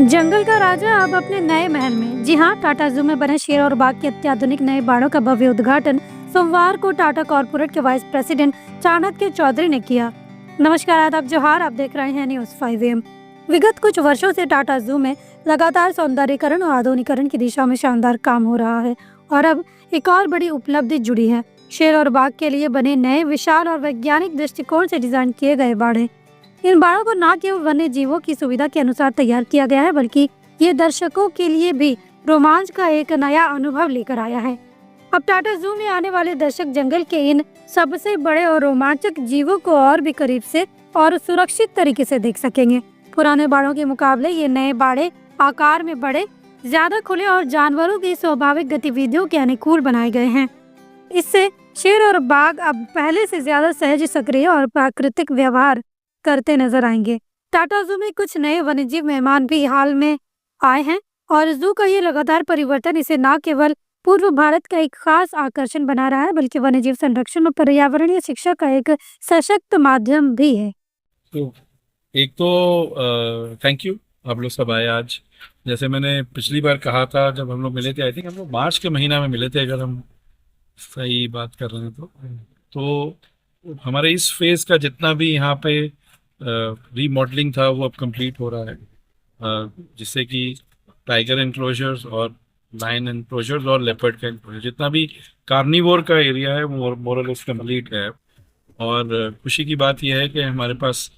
जंगल का राजा अब अपने नए महल में। जी हाँ, टाटा जू में बने शेर और बाघ के अत्याधुनिक नए बाड़ों का भव्य उद्घाटन सोमवार को टाटा कॉर्पोरेट के वाइस प्रेसिडेंट चाणक्य चौधरी ने किया। नमस्कार, आदाब, जोहार। आप देख रहे हैं न्यूज 5 AM। विगत कुछ वर्षों से टाटा जू में लगातार सौंदर्यीकरण और आधुनिकीकरण की दिशा में शानदार काम हो रहा है और अब एक और बड़ी उपलब्धि जुड़ी है। शेर और बाघ के लिए बने नए विशाल और वैज्ञानिक दृष्टिकोण से डिजाइन किए गए बाड़े। इन बाड़ों को न केवल वन्य जीवों की सुविधा के अनुसार तैयार किया गया है, बल्कि ये दर्शकों के लिए भी रोमांच का एक नया अनुभव लेकर आया है। अब टाटा जू में आने वाले दर्शक जंगल के इन सबसे बड़े और रोमांचक जीवों को और भी करीब से और सुरक्षित तरीके से देख सकेंगे। पुराने बाड़ों के मुकाबले ये नए बाड़े आकार में बड़े, ज्यादा खुले और जानवरों की स्वाभाविक गतिविधियों के अनुकूल बनाए गए हैं। इससे शेर और बाघ अब पहले से ज्यादा सहज, सक्रिय और प्राकृतिक व्यवहार करते नजर आएंगे। टाटा जू में कुछ नए वन्यजीव मेहमान भी हाल में आए हैं और जू का ये लगातार परिवर्तन इसे न केवल पूर्व भारत का एक खास आकर्षण बना रहा है, बल्कि वन्यजीव संरक्षण और पर्यावरणीय शिक्षा का एक सशक्त माध्यम भी है। तो एक तो थैंक यू, आप लोग सब आए आज। जैसे मैंने पिछली बार कहा था जब हम लोग मिले थे, आई थिंक हम लोग मार्च के महीना में मिले थे, अगर हम सही बात कर रहे हैं तो हमारे इस फेज का जितना भी यहाँ पे रीमॉडलिंग था वो अब कंप्लीट हो रहा है, जिससे कि टाइगर एनक्लोजर्स और लायन एनक्लोजर्स और लेपर्ड का एनक्लोजर, जितना भी कार्निवोर का एरिया है वो मोरलेस कंप्लीट है। और खुशी की बात यह है कि हमारे पास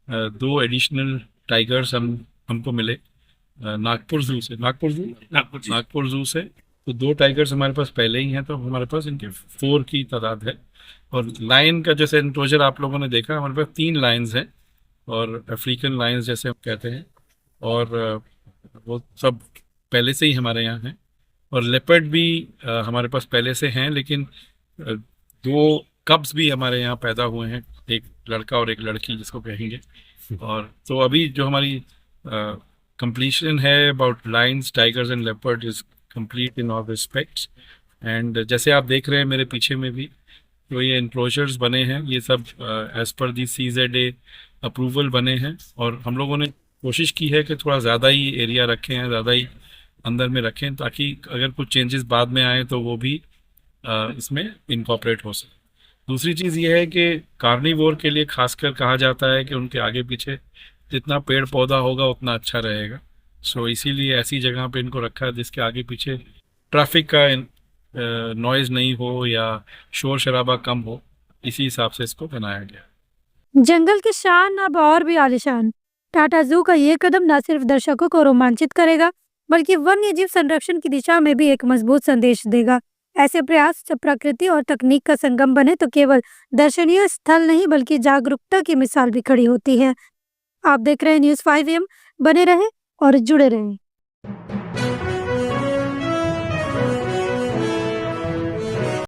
दो एडिशनल टाइगर्स हमको मिले नागपुर जू से। तो दो टाइगर्स हमारे पास पहले ही हैं, तो हमारे पास इनके 4 की तादाद है। और लायन का जैसे एनक्लोजर आप लोगों ने देखा, हमारे पास 3 लायंस हैं, और अफ्रीकन लायंस जैसे हम कहते हैं, और वो सब पहले से ही हमारे यहाँ हैं। और लेपर्ड भी हमारे पास पहले से हैं, लेकिन 2 कब्स भी हमारे यहाँ पैदा हुए हैं, एक लड़का और एक लड़की जिसको कहेंगे। और तो अभी जो हमारी कंप्लीशन है about Lions, tigers and leopard is complete in all respects. And जैसे आप देख रहे हैं मेरे पीछे में भी तो ये एनक्लोजर्स बने हैं, ये सब एज पर दी CZA अप्रूवल बने हैं। और हम लोगों ने कोशिश की है कि थोड़ा ज़्यादा ही एरिया रखें हैं, ज़्यादा ही अंदर में रखें, ताकि अगर कुछ चेंजेस बाद में आए तो वो भी इसमें इनकॉर्पोरेट हो सके। दूसरी चीज़ ये है कि कार्निवोर के लिए खासकर कहा जाता है कि उनके आगे पीछे जितना पेड़ पौधा होगा उतना अच्छा रहेगा। सो इसीलिए ऐसी जगह पे इनको रखा है जिसके आगे पीछे ट्रैफिक का नॉइज़ नहीं हो या शोर शराबा कम हो, इसी हिसाब से इसको बनाया गया। जंगल की शान अब और भी आलीशान। टाटा जू का ये कदम न सिर्फ दर्शकों को रोमांचित करेगा, बल्कि वन्य जीव संरक्षण की दिशा में भी एक मजबूत संदेश देगा। ऐसे प्रयास जब प्रकृति और तकनीक का संगम बने तो केवल दर्शनीय स्थल नहीं, बल्कि जागरूकता की मिसाल भी खड़ी होती है। आप देख रहे हैं न्यूज 5 AM। बने रहे और जुड़े रहे।